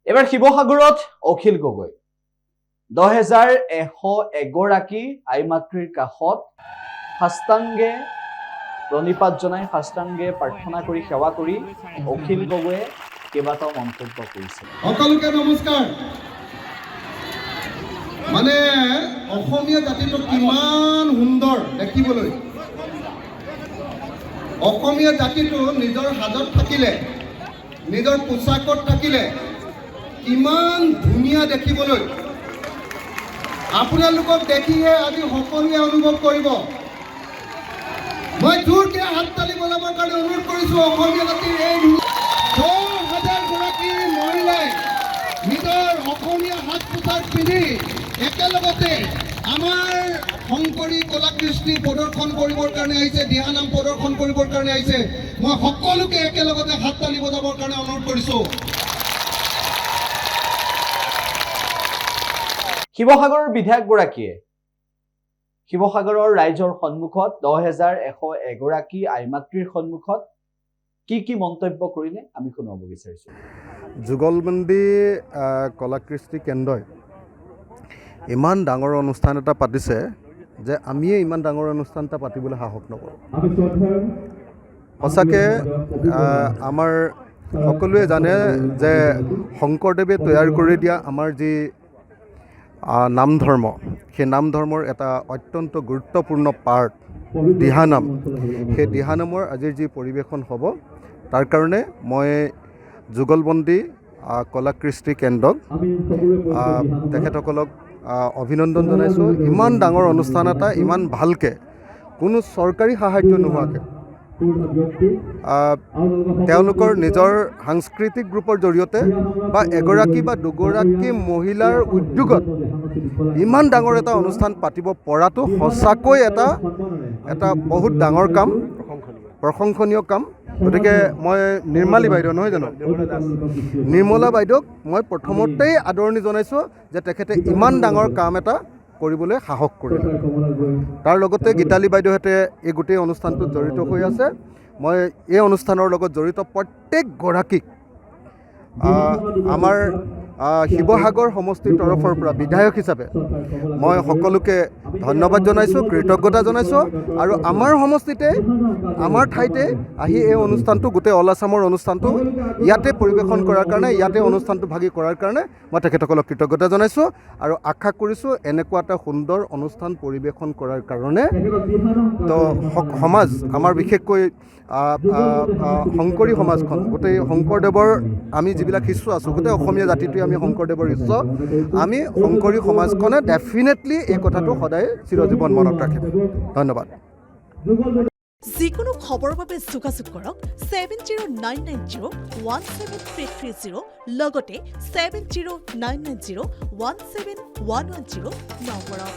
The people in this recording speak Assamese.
এবাৰ শিৱসাগৰত অখিল গগৈ 2101 আই মাতৃৰ কাষত সাষ্টাংগে প্ৰণিপাত জনাই সাষ্টাংগে প্ৰাৰ্থনা কৰি সেৱা কৰি অখিল গগৈয়ে কেইবাটাও মন্তব্য কৰিছে। সকলোকে নমস্কাৰ। মানে অসমীয়া জাতিটো কিমান সুন্দৰ দেখিবলৈ। অসমীয়া জাতিটো নিজৰ হাজত থাকিলে, নিজৰ পোচাকত থাকিলে কিমান ধুনীয়া দেখিবলৈ। আপোনালোকক দেখিহে আজি সকলোৱে অনুভৱ কৰিব। মই জোৰকে হাত তালি বজাবৰ কাৰণে অনুৰোধ কৰিছোঁ। অসমীয়া জাতিৰ এই 10,000 গৰাকী মহিলাই নিজৰ অসমীয়া সাজ পোছাক পিন্ধি একেলগতে আমাৰ শংকৰী কলাকৃষ্টি প্ৰদৰ্শন কৰিবৰ কাৰণে আহিছে, দিহানাম প্ৰদৰ্শন কৰিবৰ কাৰণে আহিছে। মই সকলোকে একেলগতে হাত তালি বজাবৰ কাৰণে অনুৰোধ কৰিছোঁ। শিৱসাগৰৰ বিধায়কগৰাকীয়ে শিৱসাগৰৰ ৰাইজৰ সন্মুখত 2101 আই মাতৃৰ সন্মুখত কি মন্তব্য কৰিলে আমি শুনাব বিচাৰিছোঁ। যুগলবন্দী কলাকৃষ্টি কেন্দ্ৰই ইমান ডাঙৰ অনুষ্ঠান এটা পাতিছে যে আমিয়ে ইমান ডাঙৰ অনুষ্ঠান এটা পাতিবলৈ সাহস নকৰোঁ। সঁচাকৈ আমাৰ সকলোৱে জানে যে শংকৰদেৱে তৈয়াৰ কৰি দিয়া আমাৰ যি নাম ধৰ্ম, সেই নাম ধৰ্মৰ এটা অত্যন্ত গুৰুত্বপূৰ্ণ পাৰ্ট দিহানাম। সেই দিহানামৰ আজিৰ যি পৰিৱেশন হ'ব তাৰ কাৰণে মই যুগলবন্দী কলাকৃষ্টি কেন্দ্ৰক তেখেতসকলক অভিনন্দন জনাইছোঁ। ইমান ডাঙৰ অনুষ্ঠান এটা ইমান ভালকৈ কোনো চৰকাৰী সাহায্য নোহোৱাকৈ তেওঁলোকৰ নিজৰ সাংস্কৃতিক গ্ৰুপৰ জৰিয়তে বা এগৰাকী বা দুগৰাকী মহিলাৰ উদ্যোগত ইমান ডাঙৰ এটা অনুষ্ঠান পাতিব পৰাটো সঁচাকৈ এটা বহুত ডাঙৰ কাম, প্ৰশংসনীয় কাম। গতিকে মই নিৰ্মালী বাইদেউ নহয় জানো, নিৰ্মলা বাইদেউক মই প্ৰথমতেই আদৰণি জনাইছোঁ যে তেখেতে ইমান ডাঙৰ কাম এটা কৰিবলৈ সাহস কৰিলে। তাৰ লগতে গীতালী বাইদেউহঁতে এই গোটেই অনুষ্ঠানটোত জড়িত হৈ আছে। মই এই অনুষ্ঠানৰ লগত জড়িত প্ৰত্যেকগৰাকীক আমাৰ শিৱসাগৰ সমষ্টিৰ তৰফৰ পৰা বিধায়ক হিচাপে মই সকলোকে ধন্যবাদ জনাইছোঁ, কৃতজ্ঞতা জনাইছোঁ। আৰু আমাৰ সমষ্টিতে আমাৰ ঠাইতে আহি এই অনুষ্ঠানটো গোটেই অল আছামৰ অনুষ্ঠানটো ইয়াতে পৰিৱেশন কৰাৰ কাৰণে, ইয়াতে অনুষ্ঠানটো ভাগি কৰাৰ কাৰণে মই তেখেতসকলক কৃতজ্ঞতা জনাইছোঁ আৰু আশা কৰিছোঁ এনেকুৱা এটা সুন্দৰ অনুষ্ঠান পৰিৱেশন কৰাৰ কাৰণে তো সমাজ আমাৰ বিশেষকৈ শংকৰী সমাজখন, গোটেই শংকৰদেৱৰ আমি যিবিলাক শিষ্য আছোঁ, গোটেই অসমীয়া জাতিটোৱে আমি শংকৰদেৱৰ শিষ্য, আমি শংকৰী সমাজখনে ডেফিনেটলি এই কথাটো সদায় চিৰজীৱন মনত ৰাখিম। ধন্যবাদ। যিকোনো খবৰৰ বাবে যোগাযোগ কৰক 7099017330 লগতে 7099017110 নম্বৰত।